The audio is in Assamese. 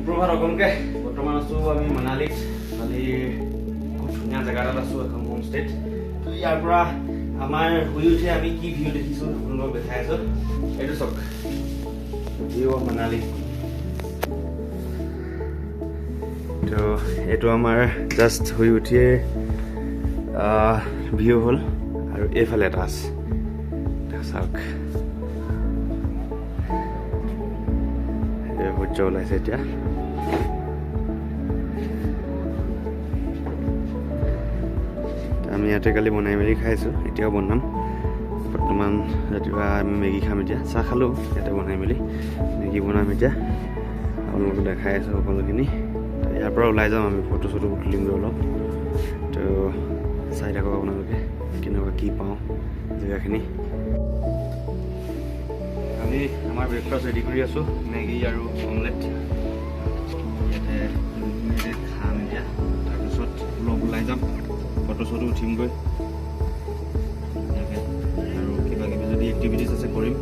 সুপ্ৰভাত অকণকে বৰ্তমান আছোঁ আমি মানালীত। কালি খুব ধুনীয়া জেগা এটাত আছোঁ, এখন হোম ষ্টেত। তো ইয়াৰ পৰা আমাৰ শুই উঠি আমি কি ভিউ দেখিছোঁ আপোনালোকক দেখাই আছোঁ। এইটো চাওক, ভিউ অফ মানালী। তো এইটো আমাৰ জাষ্ট শুই উঠিয়ে ভিউ হ'ল, আৰু এইফালে এটা আছে চাওক, সূৰ্য ওলাইছে এতিয়া। আমি ইয়াতে কালি বনাই মেলি খাইছোঁ, এতিয়াও বনাম। বৰ্তমান ৰাতিপুৱা আমি মেগী খাম, এতিয়া চাহ খালোঁ ইয়াতে বনাই মেলি, মেগী বনাম এতিয়া। আপোনালোকক দেখাই আছোঁ সকলোখিনি। ইয়াৰ পৰা ওলাই যাম, আমি ফটো চটো তুলিমগৈ অলপ। তো চাই থাকক আপোনালোকে কেনেকুৱা কি পাওঁ জেগাখিনি। আমি আমাৰ ব্ৰেকফাষ্ট ৰেডি কৰি আছোঁ, মেগী আৰু অমলেট। ইয়াতে খাম এতিয়া, তাৰপিছত অলপ ওলাই যাম, ফটো চটো উঠিমগৈ। আৰু কিবা কিবি যদি এক্টিভিটিছ আছে কৰিম।